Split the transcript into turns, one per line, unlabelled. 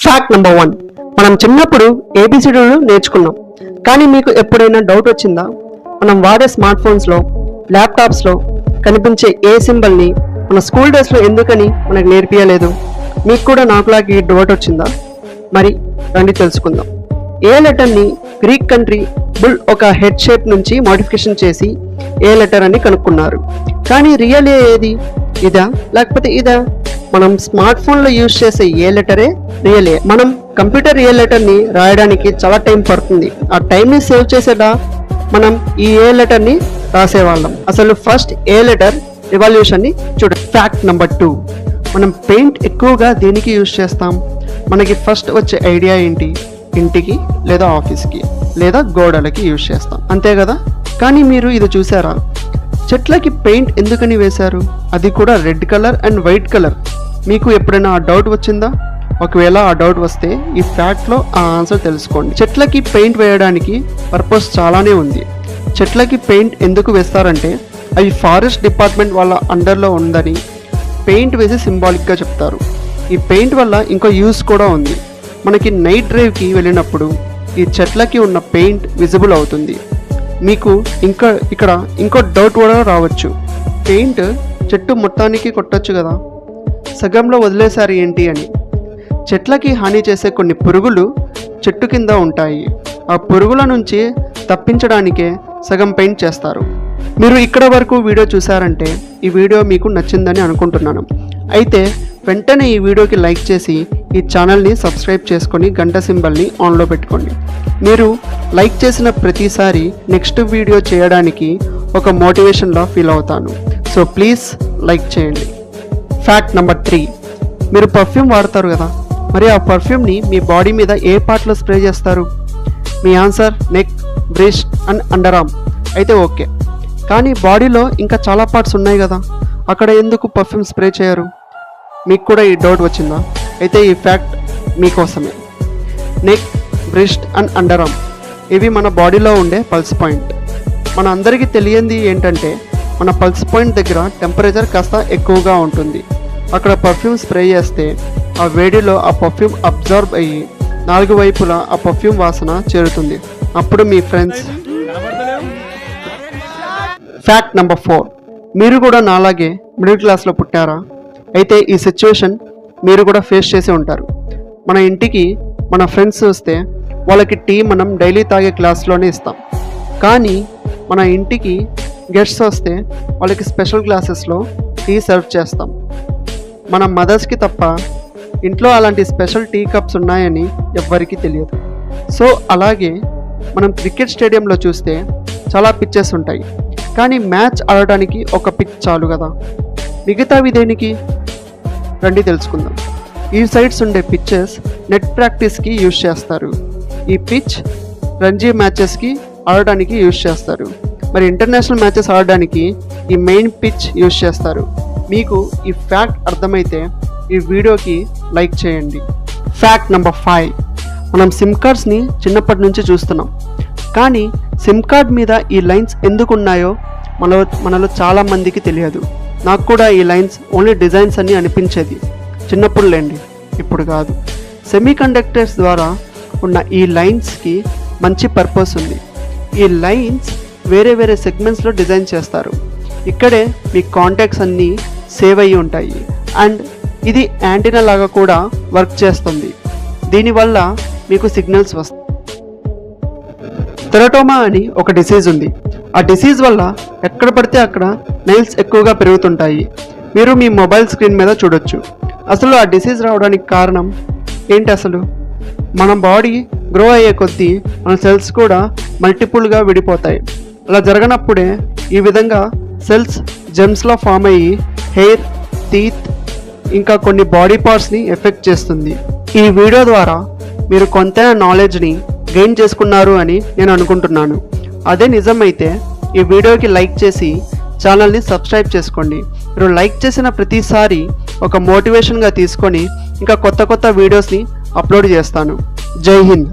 Fact number 1. మనం చిన్నప్పుడు ఏబిసిడీలు నేర్చుకున్నాం. కానీ మీకు ఎప్పుడైనా డౌట్ వచ్చిందా? మనం వాడే స్మార్ట్ ఫోన్స్లో, ల్యాప్టాప్స్లో కనిపించే ఏ సింబల్ని మన స్కూల్ డేస్లో ఎందుకని మనకు నేర్పియలేదు? మీకు కూడా నాకులాగా ఈ డౌట్ వచ్చిందా? మరి రండి తెలుసుకుందాం. ఏ లెటర్ని గ్రీక్ కంట్రీ బుల్ ఒక హెడ్ షేప్ నుంచి మోడిఫికేషన్ చేసి ఏ లెటర్ అని కనుక్కున్నారు. కానీ రియల్ ఏది? ఇదా లేకపోతే ఇదా? మనం స్మార్ట్ ఫోన్లో యూజ్ చేసే ఏ లెటరే రియల్ ఏ. మనం కంప్యూటర్ ఏ లెటర్ని రాయడానికి చాలా టైం పడుతుంది. ఆ టైంని సేవ్ చేసేలా మనం ఈ ఏ లెటర్ని రాసేవాళ్ళం. అసలు ఫస్ట్ ఏ లెటర్ రివల్యూషన్ని చూడండి. Fact number 2. మనం పెయింట్ ఎక్కువగా దేనికి యూజ్ చేస్తాం? మనకి ఫస్ట్ వచ్చే ఐడియా ఏంటి? ఇంటికి లేదా ఆఫీస్కి లేదా గోడలకి యూజ్ చేస్తాం, అంతే కదా? కానీ మీరు ఇది చూసారా? చెట్లకి పెయింట్ ఎందుకని వేశారు? అది కూడా red colour and white colour. మీకు ఎప్పుడైనా ఆ డౌట్ వచ్చిందా? ఒకవేళ ఆ డౌట్ వస్తే ఈ ఫ్యాక్ట్లో ఆ ఆన్సర్ తెలుసుకోండి. చెట్లకి పెయింట్ వేయడానికి పర్పస్ చాలానే ఉంది. చెట్లకి పెయింట్ ఎందుకు వేస్తారంటే అవి ఫారెస్ట్ డిపార్ట్మెంట్ వాళ్ళ అండర్లో ఉందని పెయింట్ వేసి సింబాలిక్గా చెప్తారు. ఈ పెయింట్ వల్ల ఇంకో యూస్ కూడా ఉంది. మనకి నైట్ డ్రైవ్కి వెళ్ళినప్పుడు ఈ చెట్లకి ఉన్న పెయింట్ విజిబుల్ అవుతుంది. మీకు ఇక్కడ ఇంకో డౌట్ కూడా రావచ్చు. పెయింట్ చెట్టు మొత్తానికి కొట్టచ్చు కదా, సగంలో వదిలేశారు ఏంటి అని. చెట్లకి హాని చేసే కొన్ని పురుగులు చెట్టు కింద ఉంటాయి. ఆ పురుగుల నుంచి తప్పించడానికే సగం పెయింట్ చేస్తారు. మీరు ఇక్కడ వరకు వీడియో చూసారంటే ఈ వీడియో మీకు నచ్చిందని అనుకుంటున్నాను. అయితే వెంటనే ఈ వీడియోకి లైక్ చేసి ఈ ఛానల్ని సబ్స్క్రైబ్ చేసుకొని గంట సింబల్ని ఆన్లో పెట్టుకోండి. మీరు లైక్ చేసిన ప్రతిసారి నెక్స్ట్ వీడియో చేయడానికి ఒక మోటివేషన్లా ఫీల్ అవుతాను. సో ప్లీజ్ లైక్ చేయండి. Fact number 3. మీరు పర్ఫ్యూమ్ వాడతారు కదా, మరి ఆ పర్ఫ్యూమ్ని మీ బాడీ మీద ఏ పార్ట్లో స్ప్రే చేస్తారు? మీ answer neck, breast and under arm అయితే ఓకే. కానీ బాడీలో ఇంకా చాలా పార్ట్స్ ఉన్నాయి కదా, అక్కడ ఎందుకు పర్ఫ్యూమ్ స్ప్రే చేయరు? మీకు కూడా ఈ డౌట్ వచ్చిందా? అయితే ఈ ఫ్యాక్ట్ మీకోసమే. Neck, breast and under arm ఇవి మన బాడీలో ఉండే పల్స్ పాయింట్. మన అందరికీ తెలియంది ఏంటంటే మన పల్స్ పాయింట్ దగ్గర టెంపరేచర్ కాస్త ఎక్కువగా ఉంటుంది. అక్కడ పర్ఫ్యూమ్ స్ప్రే చేస్తే ఆ వేడిలో ఆ పర్ఫ్యూమ్ అబ్జర్వ్ అయ్యి 4 వైపులా ఆ పర్ఫ్యూమ్ వాసన చేరుతుంది. అప్పుడు మీ ఫ్రెండ్స్. Fact number 4. మీరు కూడా నాలాగే మిడిల్ క్లాస్లో పుట్టారా? అయితే ఈ సిచ్యువేషన్ మీరు కూడా ఫేస్ చేసి ఉంటారు. మన ఇంటికి మన ఫ్రెండ్స్ వస్తే వాళ్ళకి టీ మనం డైలీ తాగే గ్లాస్లోనే ఇస్తాం. కానీ మన ఇంటికి గెస్ట్స్ వస్తే వాళ్ళకి స్పెషల్ గ్లాసెస్లో టీ సర్వ్ చేస్తాం. మన మదర్స్కి తప్ప ఇంట్లో అలాంటి స్పెషల్ టీ కప్స్ ఉన్నాయని ఎవ్వరికీ తెలియదు. సో అలాగే మనం క్రికెట్ స్టేడియంలో చూస్తే చాలా పిచ్చెస్ ఉంటాయి. కానీ మ్యాచ్ ఆడటానికి ఒక పిచ్ చాలు కదా, మిగతావి దేనికి? రండి తెలుసుకుందాం. ఈ సైడ్స్ ఉండే పిచ్చెస్ నెట్ ప్రాక్టీస్కి యూజ్ చేస్తారు. ఈ పిచ్ రంజీ మ్యాచెస్కి ఆడడానికి యూజ్ చేస్తారు. మరి ఇంటర్నేషనల్ మ్యాచెస్ ఆడడానికి ఈ మెయిన్ పిచ్ యూజ్ చేస్తారు. మీకు ఈ ఫ్యాక్ట్ అర్థమైతే ఈ వీడియోకి లైక్ చేయండి. Fact number 5. మనం సిమ్ కార్డ్స్ని చిన్నప్పటి నుంచి చూస్తున్నాం. కానీ సిమ్ కార్డ్ మీద ఈ లైన్స్ ఎందుకు ఉన్నాయో మనలో చాలా మందికి తెలియదు. నాకు కూడా ఈ లైన్స్ ఓన్లీ డిజైన్స్ అని అనిపించేది చిన్నప్పుడు లేండి, ఇప్పుడు కాదు. సెమీ కండక్టర్స్ ద్వారా ఉన్న ఈ లైన్స్కి మంచి పర్పస్ ఉంది. ఈ లైన్స్ వేరే వేరే సెగ్మెంట్స్లో డిజైన్ చేస్తారు. ఇక్కడే మీ కాంటాక్ట్స్ అన్నీ సేవ్ అయ్యి ఉంటాయి. అండ్ ఇది యాంటీనా లాగా కూడా వర్క్ చేస్తుంది. దీనివల్ల మీకు సిగ్నల్స్ వస్తాయి. తెరటోమా అని ఒక డిసీజ్ ఉంది. ఆ డిసీజ్ వల్ల ఎక్కడ పడితే అక్కడ నెయిల్స్ ఎక్కువగా పెరుగుతుంటాయి. మీరు మీ మొబైల్ స్క్రీన్ మీద చూడొచ్చు. అసలు ఆ డిసీజ్ రావడానికి కారణం ఏంటి? అసలు మన బాడీ గ్రో అయ్యే కొద్దీ మన సెల్స్ కూడా మల్టిపుల్గా విడిపోతాయి. అలా జరగనప్పుడే ఈ విధంగా సెల్స్ జెమ్స్లా ఫామ్ అయ్యి హెయిర్, టీత్ ఇంకా కొన్ని బాడీ పార్ట్స్ని ఎఫెక్ట్ చేస్తుంది. ఈ వీడియో ద్వారా మీరు కొంత నాలెడ్జ్ని గెయిన్ చేసుకున్నారు అని నేను అనుకుంటున్నాను. అదే నిజమైతే ఈ వీడియోకి లైక్ చేసి ఛానల్ని సబ్స్క్రైబ్ చేసుకోండి. మీరు లైక్ చేసిన ప్రతిసారి ఒక మోటివేషన్గా తీసుకొని ఇంకా కొత్త వీడియోస్ని అప్లోడ్ చేస్తాను. జై హింద్.